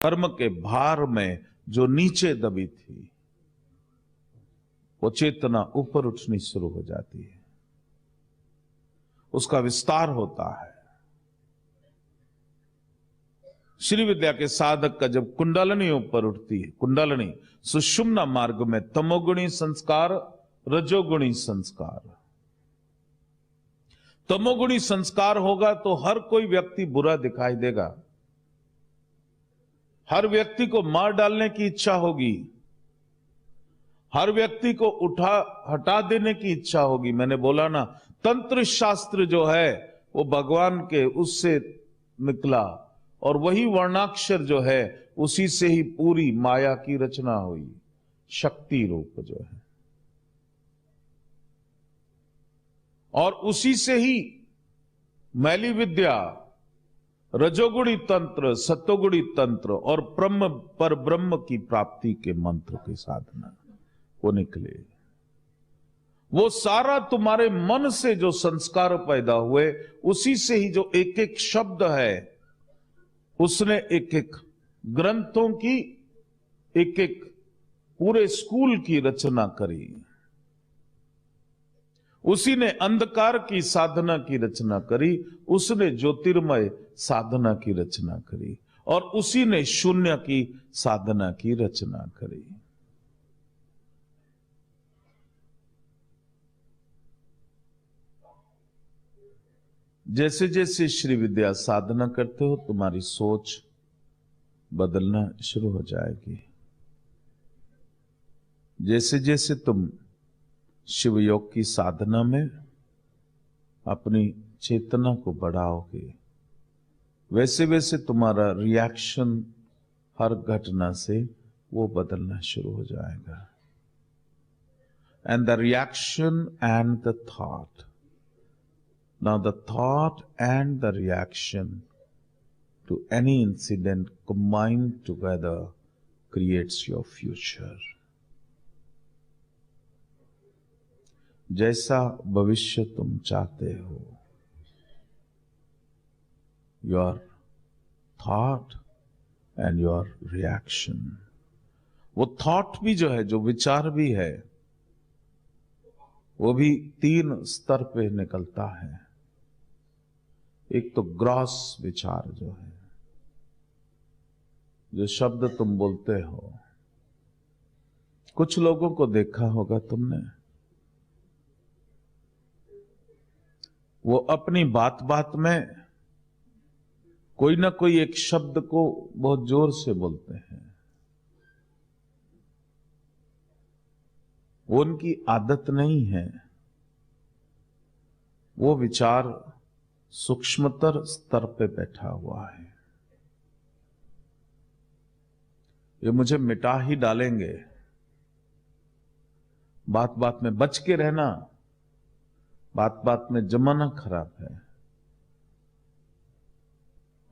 कर्म के भार में जो नीचे दबी थी, वो चेतना ऊपर उठनी शुरू हो जाती है, उसका विस्तार होता है। श्री विद्या के साधक का जब कुंडलनी ऊपर उठती है, कुंडलनी सुषुम्ना मार्ग में तमोगुणी संस्कार, रजोगुणी संस्कार। तमोगुणी संस्कार होगा तो हर कोई व्यक्ति बुरा दिखाई देगा, हर व्यक्ति को मार डालने की इच्छा होगी, हर व्यक्ति को हटा देने की इच्छा होगी। मैंने बोला ना, तंत्र शास्त्र जो है वो भगवान के उससे निकला, और वही वर्णाक्षर जो है उसी से ही पूरी माया की रचना हुई, शक्ति रूप जो है, और उसी से ही मैली विद्या, रजोगुणी तंत्र, सत्वगुणी तंत्र और ब्रह्म की प्राप्ति के मंत्र की साधना वो निकले। वो सारा तुम्हारे मन से जो संस्कार पैदा हुए, उसी से ही जो एक एक शब्द है, उसने एक एक ग्रंथों की, एक एक पूरे स्कूल की रचना करी। उसी ने अंधकार की साधना की रचना करी, उसने ज्योतिर्मय साधना की रचना करी, और उसी ने शून्य की साधना की रचना करी। जैसे जैसे श्री विद्या साधना करते हो, तुम्हारी सोच बदलना शुरू हो जाएगी। जैसे जैसे तुम शिव योग की साधना में अपनी चेतना को बढ़ाओगे, वैसे वैसे तुम्हारा रिएक्शन हर घटना से वो बदलना शुरू हो जाएगा। And the reaction and the thought, now the thought and the reaction to any incident combined together creates your future. जैसा भविष्य तुम चाहते हो, your thought and your reaction, वो thought भी जो है, जो विचार भी है, वो भी 3 स्तर पे निकलता है। एक तो ग्रॉस विचार जो है, जो शब्द तुम बोलते हो। कुछ लोगों को देखा होगा तुमने, वो अपनी बात बात में कोई ना कोई एक शब्द को बहुत जोर से बोलते हैं। वो उनकी आदत नहीं है, वो विचार सूक्ष्मतर स्तर पे बैठा हुआ है। ये मुझे मिटा ही डालेंगे। बात बात में बच के रहना, बात बात में जमाना खराब है,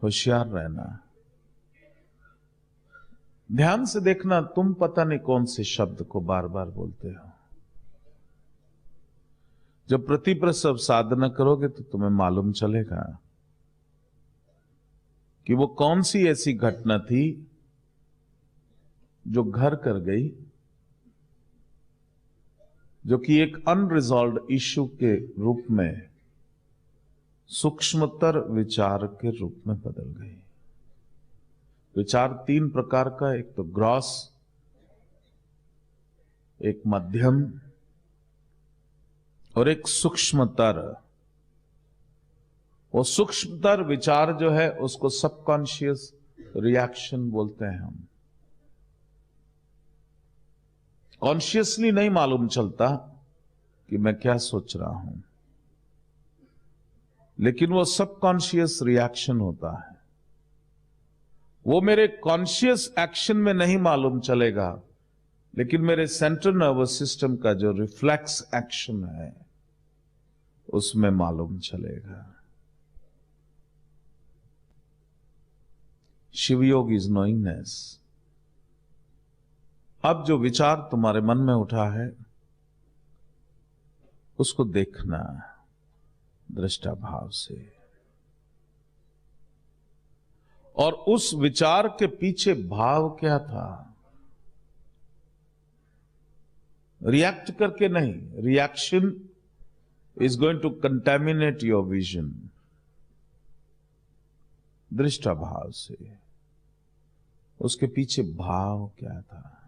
होशियार रहना। ध्यान से देखना, तुम पता नहीं कौन से शब्द को बार बार बोलते हो। जब प्रतिप्रसव साधना करोगे तो तुम्हें मालूम चलेगा कि वो कौन सी ऐसी घटना थी जो घर कर गई, जो कि एक अनरिजॉल्व्ड इश्यू के रूप में सूक्ष्मतर विचार के रूप में बदल गई। विचार 3 प्रकार का, एक तो ग्रॉस, एक मध्यम और एक सूक्ष्मतर। वो सूक्ष्मतर विचार जो है उसको सबकॉन्शियस रिएक्शन बोलते हैं हम। कॉन्शियसली नहीं मालूम चलता कि मैं क्या सोच रहा हूं, लेकिन वो सबकॉन्शियस रिएक्शन होता है। वो मेरे कॉन्शियस एक्शन में नहीं मालूम चलेगा, लेकिन मेरे सेंट्रल नर्वस सिस्टम का जो रिफ्लेक्स एक्शन है उसमें मालूम चलेगा। शिवयोग इज नोइंगनेस। अब जो विचार तुम्हारे मन में उठा है उसको देखना दृष्टा भाव से, और उस विचार के पीछे भाव क्या था? रिएक्ट करके नहीं, reaction is going to contaminate your vision. दृष्टा भाव से उसके पीछे भाव क्या था?